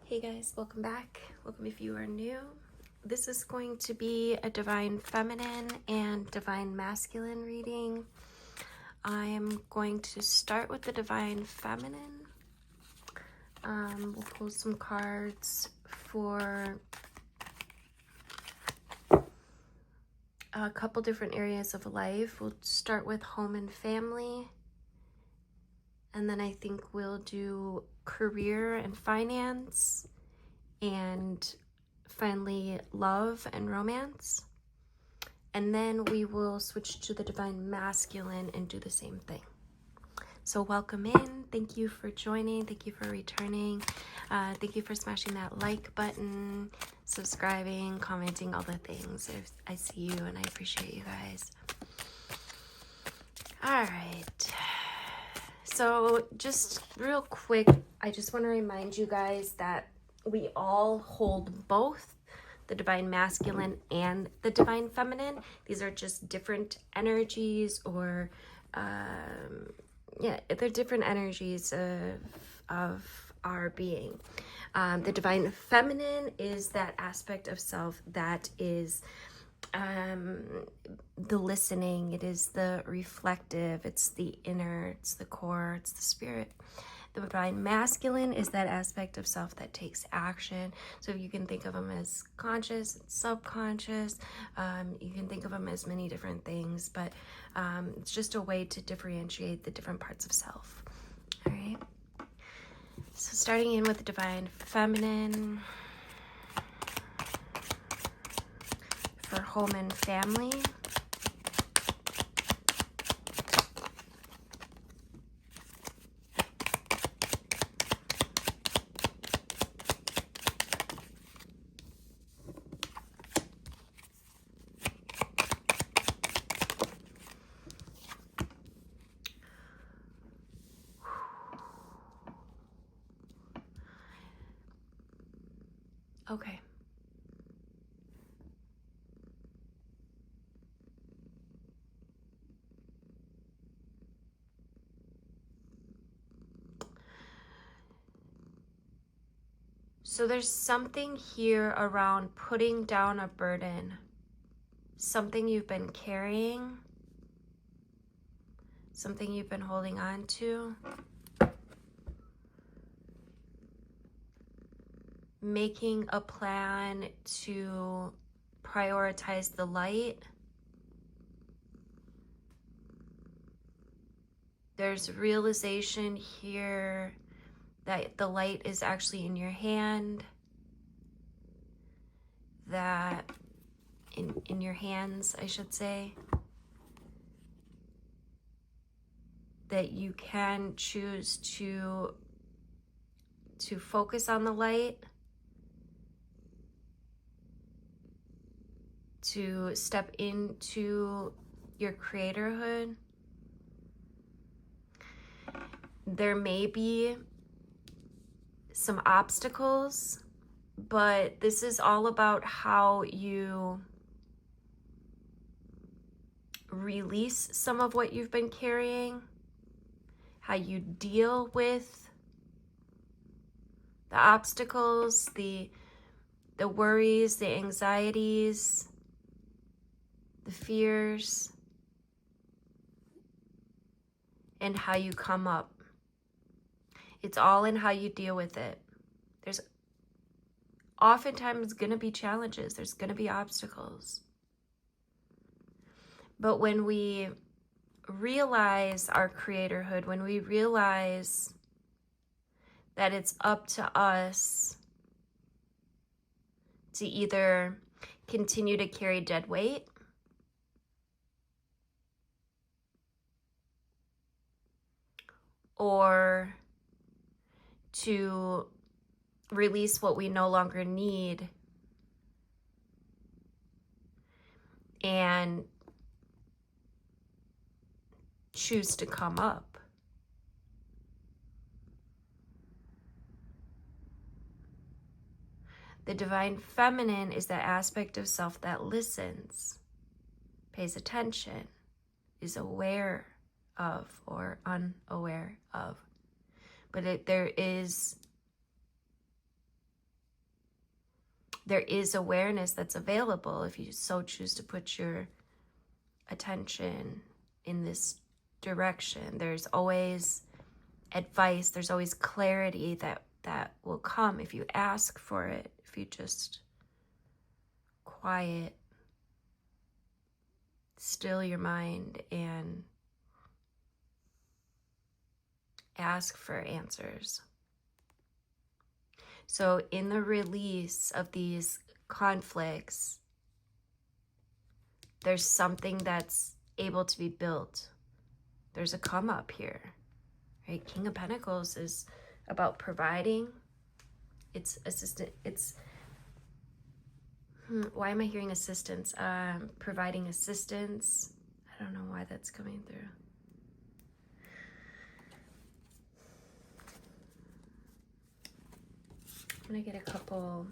Hey guys, welcome back. Welcome if you are new. This is going to be a divine feminine and divine masculine reading. I am going to start with the divine feminine. We'll pull some cards for a couple different areas of life. We'll start with home and family. And then I think we'll do career and finance, and finally love and romance. And then we will switch to the divine masculine and do the same thing. So welcome in. Thank you for joining. Thank you for returning. Thank you for smashing that like button, subscribing, commenting, all the things. I see you and I appreciate you guys. All right. So just real quick, I just want to remind you guys that we all hold both the divine masculine and the divine feminine. These are just different energies, or they're different energies of our being. The divine feminine is that aspect of self that is the listening, it is the reflective, it's the inner, it's the core, it's the spirit. The divine masculine is that aspect of self that takes action. So you can think of them as conscious and subconscious. You can think of them as many different things, but it's just a way to differentiate the different parts of self. All right. So starting in with the divine feminine for home and family. Okay. So there's something here around putting down a burden, something you've been carrying, something you've been holding on to. Making a plan to prioritize the light. There's realization here that the light is actually in your hand, that in your hands, I should say, that you can choose to focus on the light, to step into your creatorhood. There may be some obstacles, but this is all about how you release some of what you've been carrying, how you deal with the obstacles, the worries, the anxieties, the fears, and how you come up. It's all in how you deal with it. There's oftentimes going to be challenges. There's going to be obstacles. But when we realize our creatorhood, when we realize that it's up to us to either continue to carry dead weight or to release what we no longer need and choose to come up. The divine feminine is that aspect of self that listens, pays attention, is aware of or unaware of. But there is there is awareness that's available if you so choose to put your attention in this direction. There's always advice, there's always clarity that will come if you ask for it, if you just quiet, still your mind and ask for answers. So in the release of these conflicts, there's something that's able to be built. There's a come up here, right? King of Pentacles is about providing. It's assistant. It's, why am I hearing assistance? Providing assistance. I don't know why that's coming through. I'm gonna get a couple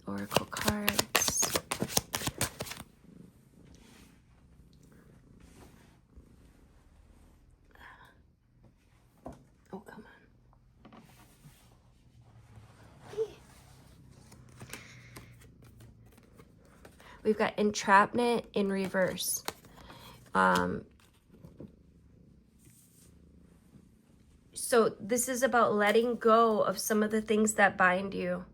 Oracle cards. Oh, come on. We've got entrapment in reverse. So this is about letting go of some of the things that bind you.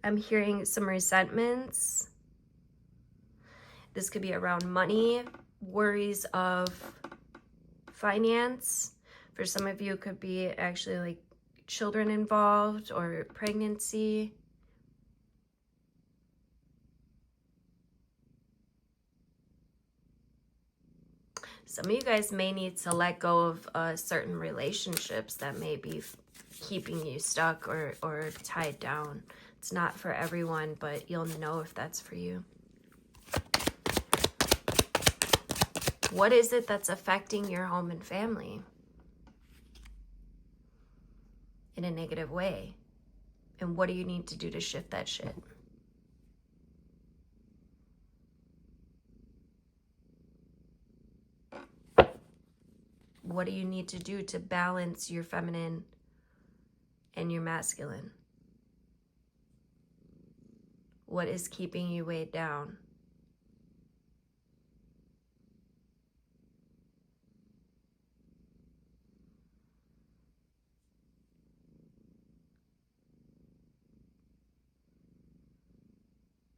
I'm hearing some resentments. This could be around money, worries of finance. For some of you, it could be actually like children involved or pregnancy. Some of you guys may need to let go of certain relationships that may be keeping you stuck or tied down. It's not for everyone, but you'll know if that's for you. What is it that's affecting your home and family in a negative way? And what do you need to do to shift that shit? What do you need to do to balance your feminine and your masculine? What is keeping you weighed down?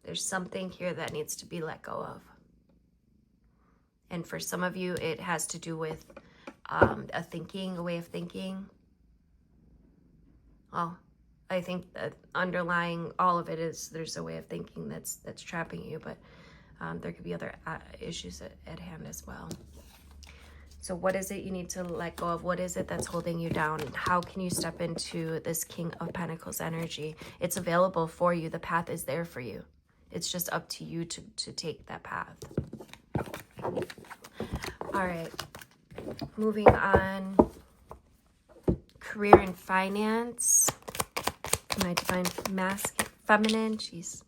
There's something here that needs to be let go of. And for some of you, it has to do with a way of thinking. Well, I think that underlying all of it is there's a way of thinking that's trapping you, but there could be other issues at hand as well. So what is it you need to let go of? What is it that's holding you down? How can you step into this King of Pentacles energy? It's available for you. The path is there for you. It's just up to you to take that path. All right. Moving on. Career and finance. My divine masculine, feminine. Jeez.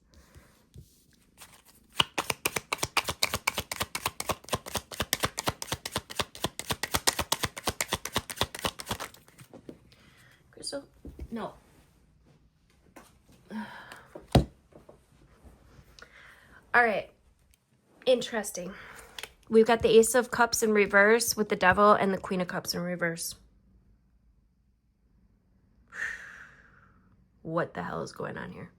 Crystal? No. All right. Interesting. We've got the Ace of Cups in reverse with the Devil and the Queen of Cups in reverse. What the hell is going on here?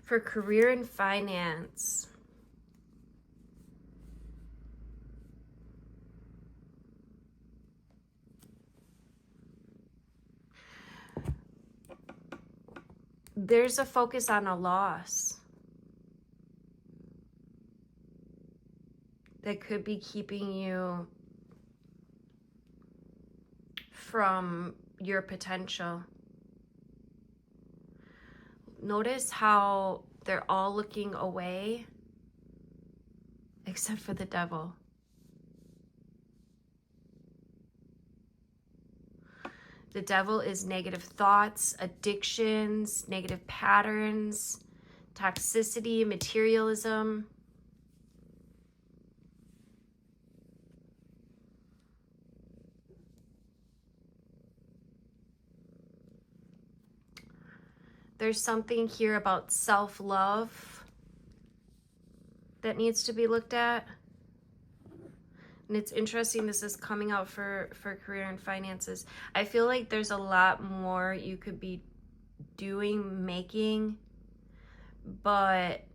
For career and finance, there's a focus on a loss that could be keeping you from your potential. Notice how they're all looking away except for the Devil. The Devil is negative thoughts, addictions, negative patterns, toxicity, materialism. There's something here about self-love that needs to be looked at. And it's interesting, this is coming out for career and finances. I feel like there's a lot more you could be doing, making, but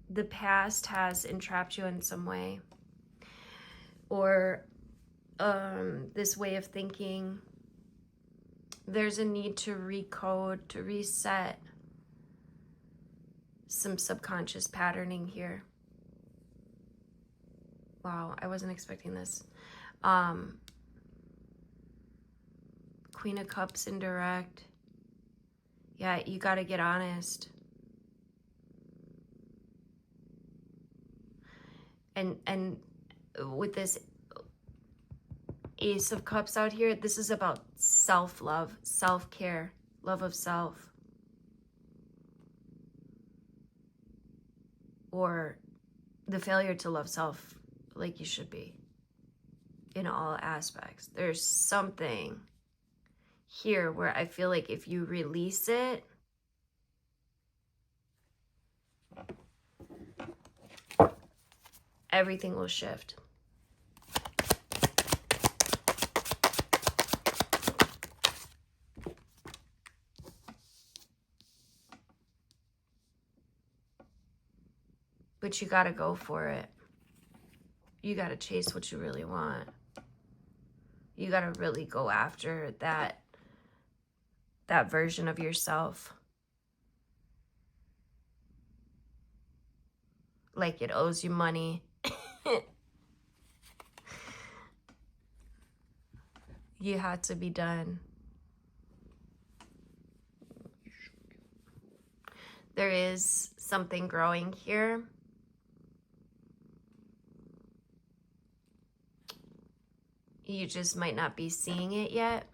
the past has entrapped you in some way. Or this way of thinking. There's a need to recode, to reset some subconscious patterning here. Wow, I wasn't expecting this. Queen of Cups indirect. Yeah, you got to get honest. And with this Ace of Cups out here, this is about self-love, self-care, love of self. Or the failure to love self like you should be in all aspects. There's something here where I feel like if you release it, everything will shift. But you got to go for it. You got to chase what you really want. You got to really go after that version of yourself. Like it owes you money. You had to be done. There is something growing here. You just might not be seeing it yet.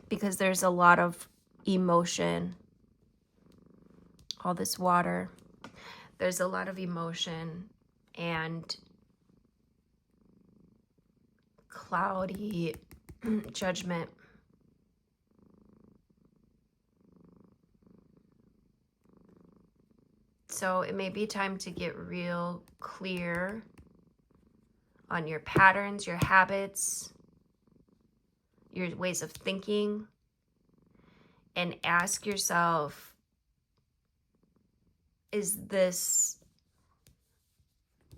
Because there's a lot of emotion. All this water. There's a lot of emotion and cloudy judgment. So it may be time to get real clear on your patterns, your habits, your ways of thinking, and ask yourself, is this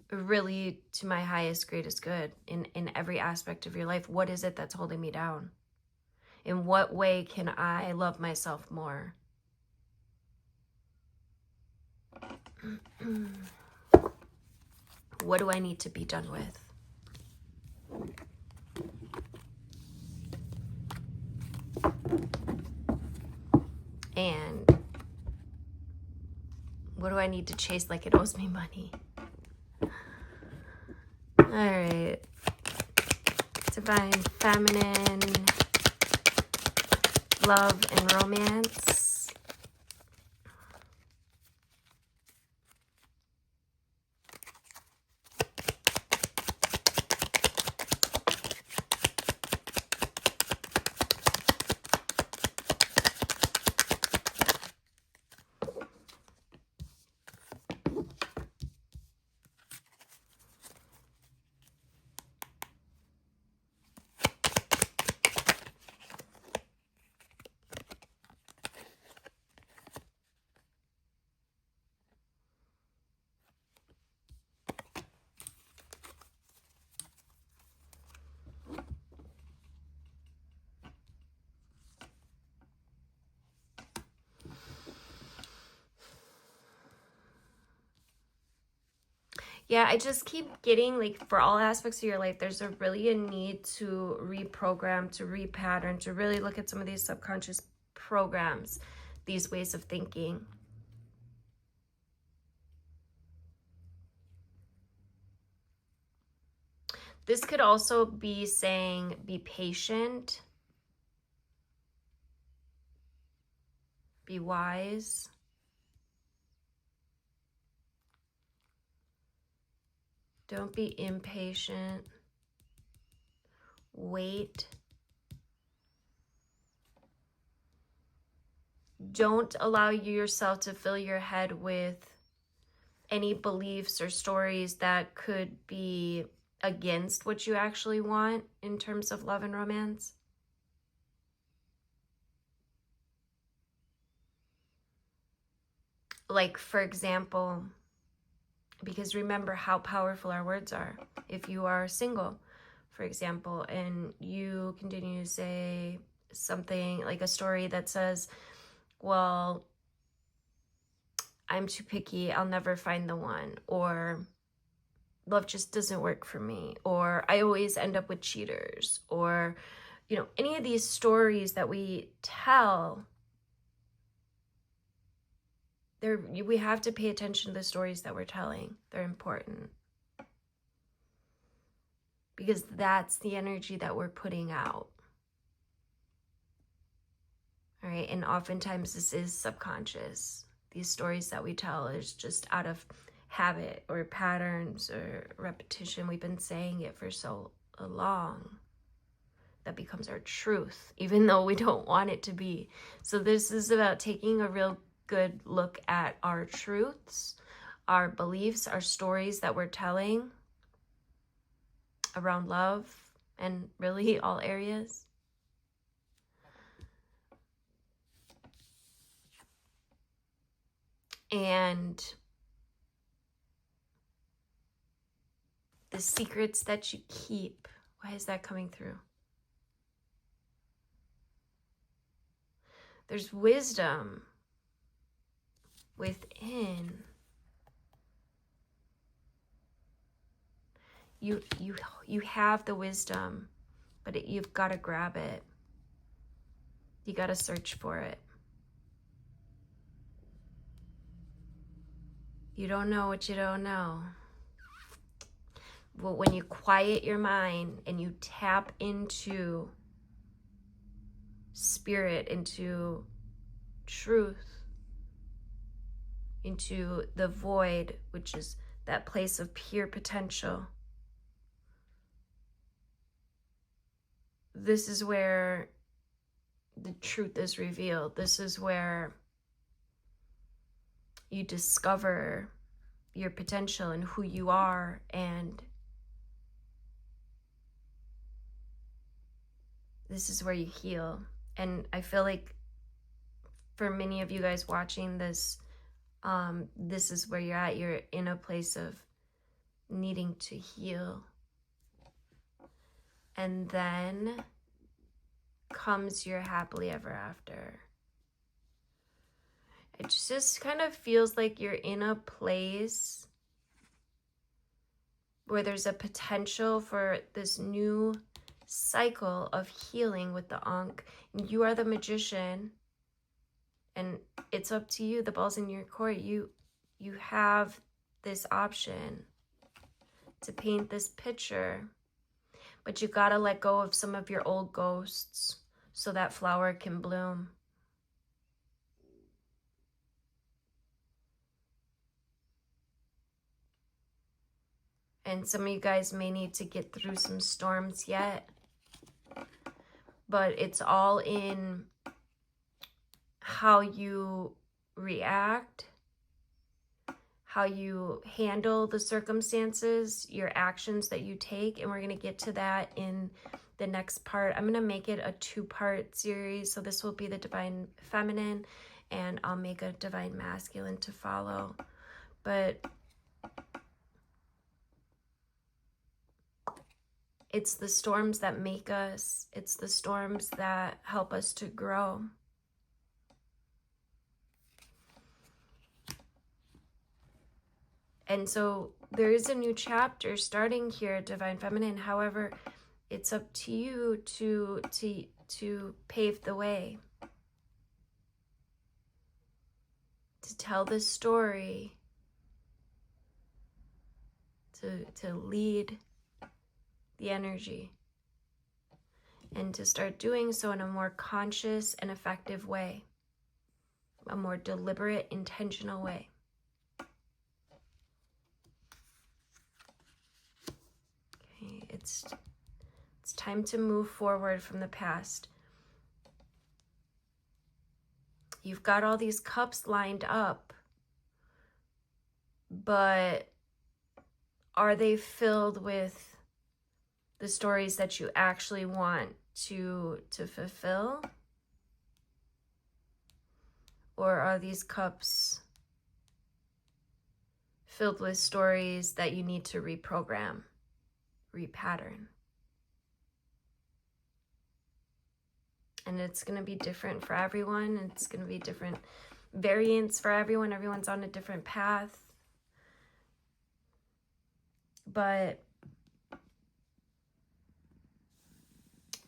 really to my highest, greatest good in every aspect of your life? What is it that's holding me down? In what way can I love myself more? What do I need to be done with? And what do I need to chase like it owes me money? All right. Divine Feminine, love and romance. Yeah, I just keep getting, like, for all aspects of your life, there's really a need to reprogram, to repattern, to really look at some of these subconscious programs, these ways of thinking. This could also be saying, be patient, be wise. Don't be impatient. Wait. Don't allow yourself to fill your head with any beliefs or stories that could be against what you actually want in terms of love and romance. Like, for example, because remember how powerful our words are. If you are single, for example, and you continue to say something like a story that says, well, I'm too picky, I'll never find the one, or love just doesn't work for me, or I always end up with cheaters, or, you know, any of these stories that we tell, we have to pay attention to the stories that we're telling. They're important. Because that's the energy that we're putting out. All right, and oftentimes this is subconscious. These stories that we tell is just out of habit or patterns or repetition. We've been saying it for so long. That becomes our truth, even though we don't want it to be. So this is about taking a real good look at our truths, our beliefs, our stories that we're telling around love and really all areas. And the secrets that you keep, why is that coming through? There's wisdom within. You have the wisdom, but you've got to grab it. You got to search for it. You don't know what you don't know. But when you quiet your mind and you tap into spirit, into truth, into the void, which is that place of pure potential, this is where the truth is revealed. This is where you discover your potential and who you are, and this is where you heal. And I feel like for many of you guys watching this, this is where you're at. You're in a place of needing to heal. And then comes your happily ever after. It just kind of feels like you're in a place where there's a potential for this new cycle of healing with the Ankh. And you are the magician, and it's up to you. The ball's in your court. You have this option to paint this picture, but you gotta let go of some of your old ghosts so that flower can bloom. And some of you guys may need to get through some storms yet, but it's all in how you react, how you handle the circumstances, your actions that you take, and we're going to get to that in the next part. I'm going to make it a 2-part series, so this will be the Divine Feminine, and I'll make a Divine Masculine to follow. But it's the storms that make us. It's the storms that help us to grow. And so there is a new chapter starting here at Divine Feminine. However, it's up to you to pave the way, to tell this story, to lead the energy, and to start doing so in a more conscious and effective way, a more deliberate, intentional way. Okay, it's time to move forward from the past. You've got all these cups lined up, but are they filled with the stories that you actually want to fulfill? Or are these cups filled with stories that you need to reprogram, repattern? And it's going to be different for everyone. It's going to be different variants for everyone. Everyone's on a different path. But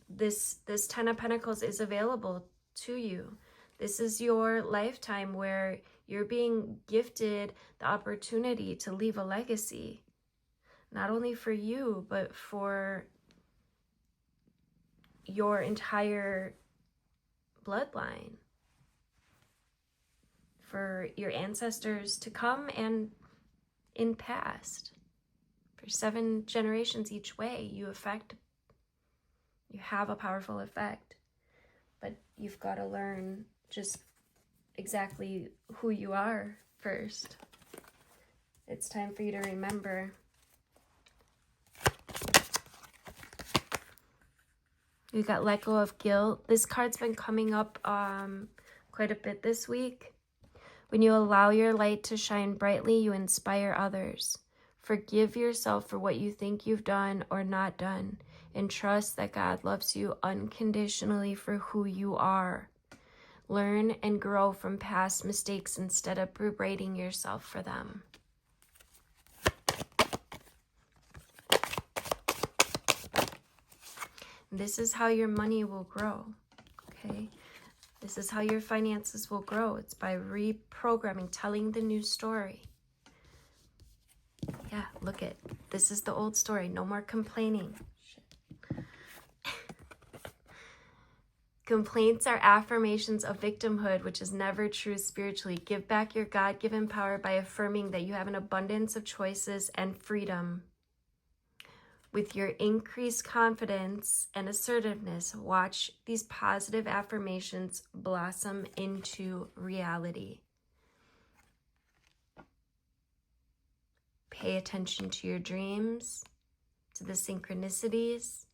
this 10 of Pentacles is available to you. This is your lifetime where you're being gifted the opportunity to leave a legacy, not only for you, but for your entire bloodline, for your ancestors to come and in past. For 7 generations each way, you have a powerful effect. But you've got to learn just exactly who you are first. It's time for you to remember. You got let go of guilt. This card's been coming up quite a bit this week. When you allow your light to shine brightly, you inspire others. Forgive yourself for what you think you've done or not done, and trust that God loves you unconditionally for who you are. Learn and grow from past mistakes instead of berating yourself for them. This is how your money will grow, okay? This is how your finances will grow. It's by reprogramming, telling the new story. Yeah, look it. This is the old story. No more complaining. Shit. Complaints are affirmations of victimhood, which is never true spiritually. Give back your God-given power by affirming that you have an abundance of choices and freedom. With your increased confidence and assertiveness, watch these positive affirmations blossom into reality. Pay attention to your dreams, to the synchronicities,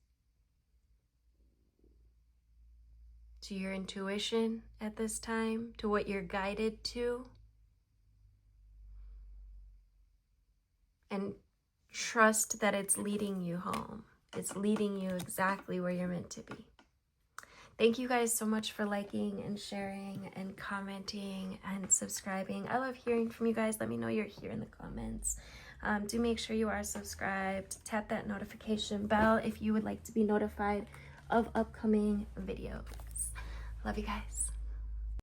to your intuition at this time, to what you're guided to. And trust that it's leading you home. It's leading you exactly where you're meant to be. Thank you guys so much for liking and sharing and commenting and subscribing. I love hearing from you guys. Let me know you're here in the comments. Do make sure you are subscribed. Tap that notification bell if you would like to be notified of upcoming videos. Love you guys.